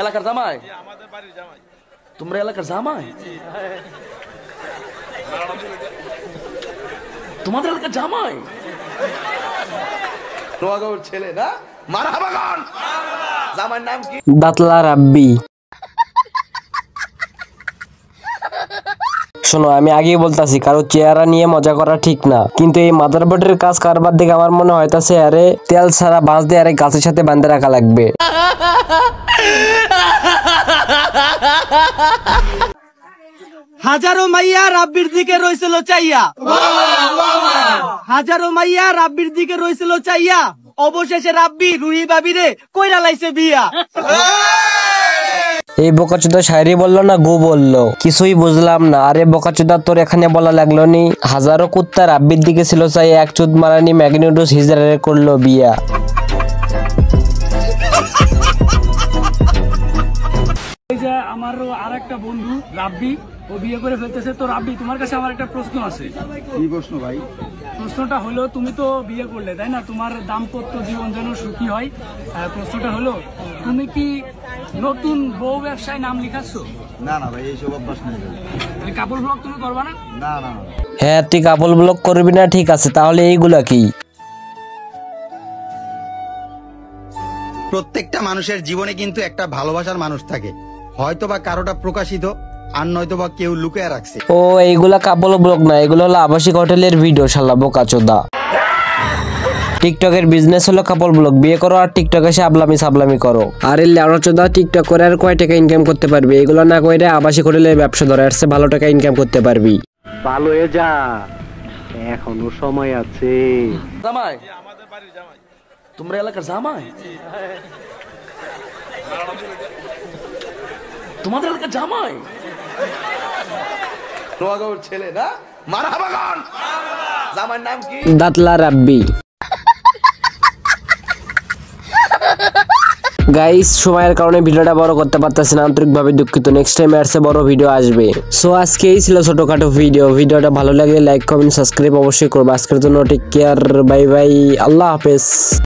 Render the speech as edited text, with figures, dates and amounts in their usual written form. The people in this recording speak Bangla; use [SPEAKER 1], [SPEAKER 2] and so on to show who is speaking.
[SPEAKER 1] এলাকার জামাই? তোমরা এলাকার জামাই? তোমাদের এলাকার জামাই? নোয়াগাঁওর ছেলে না? মারহাবা গান। জামাইয়ের নাম কি?
[SPEAKER 2] দাতলা রাব্বি। শোনো, আমি আগেই বলতাছি, কারো চেহারা নিয়ে মজা করা ঠিক না, কিন্তু এই মাদারবোর্ডের কাজ কারবার দিকে আমার মনে হইতাছে আরে তেল ছাড়া বাঁশ দিয়ে আরে গাছের সাথে বাঁধে রাখা লাগবে।
[SPEAKER 3] হাজারো মাইয়া রাব্বির দিকে রইছিল চাইয়া, হাজারো মাইয়া রাব্বির দিকে রইছিল চাইয়া, অবশেষে রাব্বি রুহি বাবিরে কইরা লাইছে বিয়া।
[SPEAKER 2] এই বোকাচোদা শায়রি বললো না গু বললো, কিছুই বুঝলাম না। আরে বোকাচোদা, তোর এখানে বলা লাগলো নি? হাজারো কুত্তা রাব্বির দিকে ছিল চাই, এক চুদ মারানি ম্যাগনিউডস হিজড়ারে করলো বিয়া।
[SPEAKER 4] এই যে আমারও আর একটা বন্ধু রাব্বি, ও বিয়ে করে ফেলতেছে। তো রাব্বি, তোমার কাছে আমার একটা প্রশ্ন আছে।
[SPEAKER 5] কি প্রশ্ন ভাই?
[SPEAKER 4] প্রশ্নটা হলো, তুমি তো বিয়ে করলে তাই না, তোমার দাম্পত্য জীবন যেন সুখী হয়। প্রশ্নটা হলো, তুমি কি নতুন বউ ব্যবসায় নাম লিখাচ্ছ?
[SPEAKER 5] না না ভাই, এইসব অভ্যাস নেই।
[SPEAKER 4] কাপড় ব্লগ তুমি করবা না?
[SPEAKER 5] না না না।
[SPEAKER 2] হ্যাঁ, তুই কাপল ব্লক করবি না, ঠিক আছে, তাহলে এইগুলা কি?
[SPEAKER 6] প্রত্যেকটা মানুষের জীবনে কিন্তু একটা ভালোবাসার মানুষ থাকে, হয়তো বা কারোটা প্রকাশিত, আর নয়তো বা কেউ লুকিয়ে রাখছে।
[SPEAKER 2] ও, এইগুলা কাপল ব্লগ না, এগুলো হলো আবাসিক হোটেলের ভিডিও। শালা বোকাচোদা। টিকটকের বিজনেস হলো কাপল ব্লগ। বিয়ে করো আর টিকটকে এসে আবলামি সাবলামি করো। আর এই লেওড়াচোদা টিকটক করে আর কয় টাকা ইনকাম করতে পারবি? এগুলো না কইরে আবাসিক হোটেলের ব্যবসা ধরে, আর ভালো টাকা ইনকাম করতে পারবি।
[SPEAKER 7] ভালো হয়ে যা, এখনো সময় আছে।
[SPEAKER 1] জামাই? তোমরা এলাকার জামাই? তোমাদের এলাকার জামাই? নোয়াগাঁওর ছেলে না? মারহাবা গান। জামাইয়ের নাম কি?
[SPEAKER 2] দাতলা রাব্বি। গাইস, সময়ের কারণে ভিডিওটা বড় করতে পারতেছি না, আন্তরিকভাবে দুঃখিত। নেক্সট টাইম আর বড় ভিডিও আসবে। সো আজকে এই ছিল ছোটখাটো ভিডিওটা ভালো লাগলে লাইক কমেন্ট সাবস্ক্রাইব অবশ্যই করবো। আজকের জন্য টেক কেয়ার, বাই বাই, আল্লাহ হাফেজ।